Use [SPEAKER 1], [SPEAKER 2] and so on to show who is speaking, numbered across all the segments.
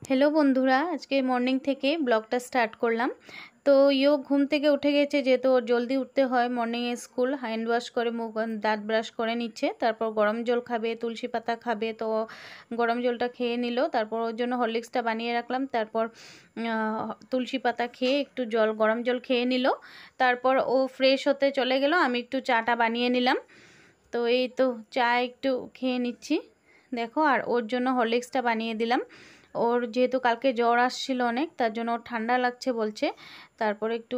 [SPEAKER 1] Hello बंधुरा आज के मर्निंग থেকে ব্লগটা স্টার্ট করলাম। তো ইও ঘুম থেকে উঠে গেছে, যেহেতু ওর জলদি উঠতে হয়, মর্নিংয়ে স্কুল। হ্যান্ড ওয়াশ করে মুখ দাঁত ব্রাশ করে নিচ্ছে, তারপর গরম জল খাবে, তুলসী পাতা খাবে। তো গরম জলটা খেয়ে নিল, তারপর ওর জন্য হরলিক্সটা বানিয়ে রাখলাম। তারপর তুলসী পাতা খেয়ে একটু গরম জল খেয়ে নিল, তারপর ও ফ্রেশ হতে চলে গেল। আমি একটু চাটা বানিয়ে নিলাম। তো এই তো চা একটু খেয়ে নিচ্ছি দেখো, আর ওর জন্য হরলিক্সটা বানিয়ে দিলাম। ওর যেহেতু কালকে জ্বর আসছিল অনেক, তার জন্য ওর ঠান্ডা লাগছে বলছে। তারপরে একটু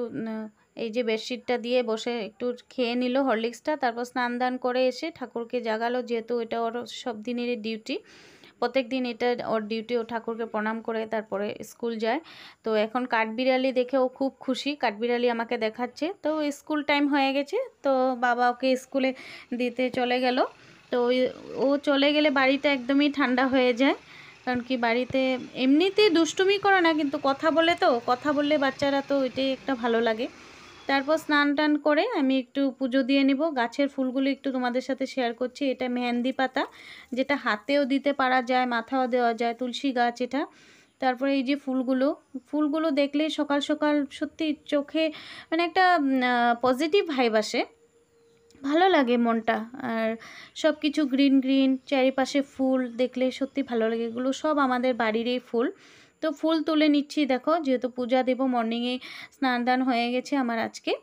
[SPEAKER 1] এই যে বেডশিটটা দিয়ে বসে একটু খেয়ে নিল হরলিক্সটা। তারপর স্নান দান করে এসে ঠাকুরকে জাগালো, যেহেতু এটা ওর সব দিনেরই ডিউটি, প্রত্যেক দিন এটা ওর ডিউটি। ও ঠাকুরকে প্রণাম করে তারপরে স্কুল যায়। তো এখন কাঠবিড়ালি দেখে ও খুব খুশি, কাঠবিড়ালি আমাকে দেখাচ্ছে। তো স্কুল টাইম হয়ে গেছে, তো বাবা ওকে স্কুলে দিতে চলে গেল। তো ও চলে গেলে বাড়িটা একদমই ঠান্ডা হয়ে যায়, কারণ কি বাড়িতে এমনিতে দুষ্টুমি করে না, কিন্তু কথা বলে, তো কথা বললে বাচ্চারা, তো এটাই একটা ভালো লাগে। তারপর স্নান টান করে আমি একটু পুজো দিয়ে নিব। গাছের ফুলগুলো একটু তোমাদের সাথে শেয়ার করছি। এটা মেহেন্দি পাতা, যেটা হাতেও দিতে পারা যায়, মাথাও দেওয়া যায়, তুলসী গাছ এটা। তারপরে এই যে ফুলগুলো দেখলে সকাল সকাল সত্যি চোখে মানে একটা পজিটিভ ভাইব আসে, ভালো লাগে মনটা। আর সব কিছু গ্রিন গ্রিন, চারিপাশে ফুল দেখলে সত্যি ভালো লাগে। এগুলো সব আমাদের বাড়িরই ফুল। তো ফুল তুলে নিচ্ছি দেখো, যেহেতু পূজা দেব। মর্নিংয়ে স্নান দান হয়ে গেছে আমার আজকে,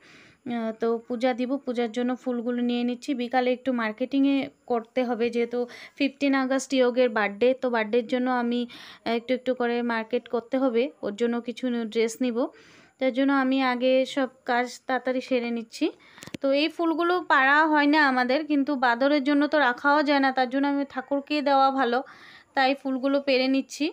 [SPEAKER 1] তো পূজা দিব, পূজার জন্য ফুলগুলো নিয়ে নিচ্ছি। বিকালে একটু মার্কেটিংয়ে করতে হবে, যেহেতু 15 আগস্ট ইয়োগের বার্থডে। তো বার্থডের জন্য আমি একটু একটু করে মার্কেট করতে হবে, ওর জন্য কিছু ড্রেস নিব। তার জন্য আমি আগে সব কাজ তাড়াতাড়ি সেরে নিচ্ছি। তো এই ফুলগুলো পাড়া হয় না আমাদের, কিন্তু বাদরের জন্য তো রাখাও যায় না, তার জন্য আমি ঠাকুরকে দেওয়া ভালো, তাই ফুলগুলো পেরে নিচ্ছি।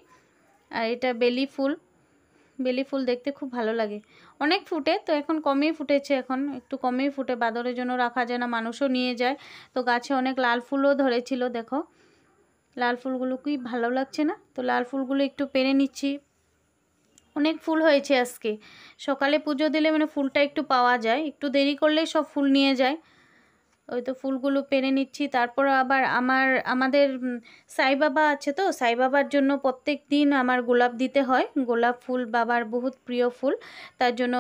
[SPEAKER 1] আর এটা বেলি ফুল দেখতে খুব ভালো লাগে, অনেক ফুটে। তো এখন কমই ফুটেছে, এখন একটু কমই ফুটে, বাদরের জন্য রাখা যায় না, মানুষও নিয়ে যায়। তো গাছে অনেক লাল ফুলও ধরেছিল দেখো, লাল ফুলগুলো কি ভালো লাগছে না? তো লাল ফুলগুলো একটু পেরে নিচ্ছি। অনেক ফুল হয়েছে আজকে, সকালে পুজো দিলে মানে ফুলটা একটু পাওয়া যায়, একটু দেরি করলেই সব ফুল নিয়ে যায়। ওই তো ফুলগুলো পেরে নিচ্ছি। তারপর আবার আমাদের সাই বাবা আছে, তো সাই বাবার জন্য প্রত্যেক দিন আমার গোলাপ দিতে হয়। গোলাপ ফুল বাবার বহুত প্রিয় ফুল, তার জন্য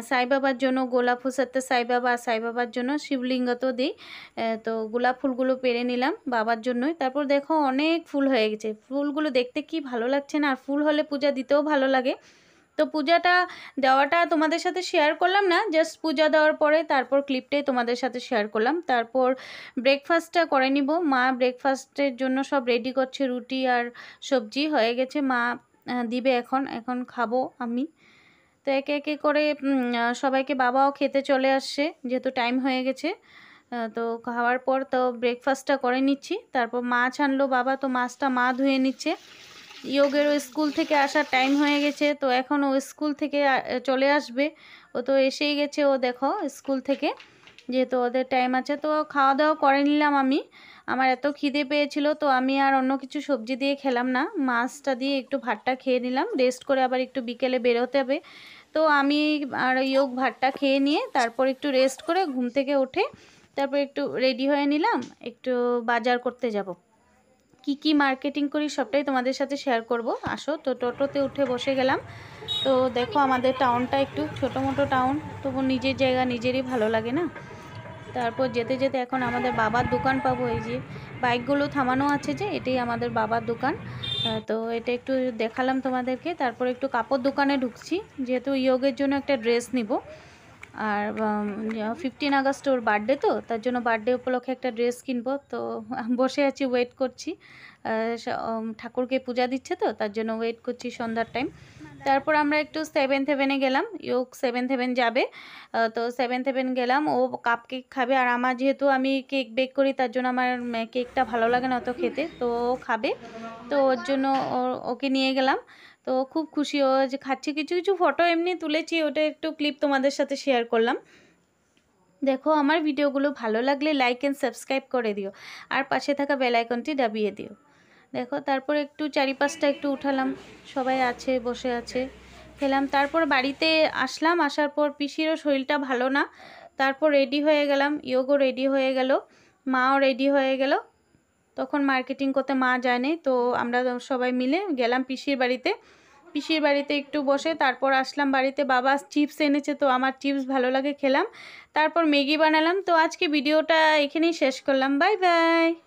[SPEAKER 1] সাই বাবার জন্য গোলাপ ফুসাতে সাই বাবা, আর সাই বাবার জন্য শিবলিঙ্গ তো দিই। তো গোলাপ ফুলগুলো পেরে নিলাম বাবার জন্যই। তারপর দেখো অনেক ফুল হয়ে গেছে, ফুলগুলো দেখতে কি ভালো লাগছে না? আর ফুল হলে পূজা দিতেও ভালো লাগে। তো পূজাটা দেওয়াটা তোমাদের সাথে শেয়ার করলাম না, জাস্ট পূজা দেওয়ার পরে তারপর ক্লিপটাই তোমাদের সাথে শেয়ার করলাম। তারপর ব্রেকফাস্টটা করে নিব। মা ব্রেকফাস্টের জন্য সব রেডি করছে, রুটি আর সবজি হয়ে গেছে, মা দিবে এখন খাবো আমি। তো একে একে করে সবাইকে, বাবাও খেতে চলে আসছে যেহেতু টাইম হয়ে গেছে। তো খাওয়ার পর তো ব্রেকফাস্টটা করে নিচ্ছি। তারপর মাছ আনলো বাবা, তো মাছটা মা ধুয়ে নিচ্ছে। ইয়োগেরও স্কুল থেকে আসার টাইম হয়ে গেছে, তো এখন ও স্কুল থেকে চলে আসবে। ও তো এসেই গেছে, ও দেখো স্কুল থেকে, যেহেতু ওদের টাইম আছে। তো খাওয়া দাওয়া করে নিলাম আমি। আমার এত খিদে পেয়েছিল, তো আমি আর অন্য কিছু সবজি দিয়ে খেলাম না, মাছটা দিয়ে একটু ভাতটা খেয়ে নিলাম। রেস্ট করে আবার একটু বিকেলে বেরোতে হবে। তো আমি আর ইয়োগ ভাতটা খেয়ে নিয়ে তারপর একটু রেস্ট করে ঘুম থেকে উঠে তারপর একটু রেডি হয়ে নিলাম, একটু বাজার করতে যাব। কি মার্কেটিং করি সবটাই তোমাদের সাথে শেয়ার করব। আসো, তো টোটোতে উঠে বসে গেলাম। তো দেখো আমাদের টাউনটা একটু ছোটো মোটো টাউন, তবু নিজের জায়গা নিজেরই ভালো লাগে না। তারপর যেতে যেতে এখন আমাদের বাবার দোকান পাবো। এই যে বাইকগুলো থামানো আছে, যে এটাই আমাদের বাবার দোকান। তো এটা একটু দেখালাম তোমাদেরকে। তারপর একটু কাপড় দোকানে ঢুকছি, যেহেতু ইয়োগের জন্য একটা ড্রেস নিব। আর 15 আগস্ট ওর বার্থডে, তো তার জন্য বার্থডে উপলক্ষে একটা ড্রেস কিনবো। তো বসে আছি, ওয়েট করছি। ঠাকুরকে পূজা দিচ্ছে, তো তার জন্য ওয়েট করছি সন্ধ্যার টাইম। তারপর আমরা একটু 7th হেভেনে গেলাম, ইয়োগ 7th হেভেন যাবে। তো 7th হেভেন গেলাম, ও কাপ কেক খাবে। আর আমার যেহেতু আমি কেক বেক করি, তার জন্য আমার কেকটা ভালো লাগে না অত খেতে, তো ও খাবে। তো ওর জন্য ওকে নিয়ে গেলাম। তো খুব খুশি ও যে খাচ্ছে। কিছু কিছু ফটো এমনি তুলেছি, ওটা একটু ক্লিপ তোমাদের সাথে শেয়ার করলাম। দেখো আমার ভিডিওগুলো ভালো লাগলে লাইক অ্যান্ড সাবস্ক্রাইব করে দিও, আর পাশে থাকা বেল আইকনটি দাবিয়ে দিও। দেখো তারপর একটু চারিপাশটা একটু উঠালাম, সবাই আছে, বসে আছে, খেলাম। তারপর বাড়িতে আসলাম, আসার পর পিসিরও শরীরটা ভালো না। তারপর রেডি হয়ে গেলাম, ইয়োগও রেডি হয়ে গেল, মাও রেডি হয়ে গেল। তখন মার্কেটিং করতে মা যায়নি। তো আমরা সবাই মিলে গেলাম পিসির বাড়িতে। পিসির বাড়িতে একটু বসে তারপর আসলাম বাড়িতে। বাবা চিপস এনেছে, তো আমার চিপস ভালো লাগে, খেলাম। তারপর ম্যাগি বানালাম। তো আজকে ভিডিওটা এখানেই শেষ করলাম। Bye bye.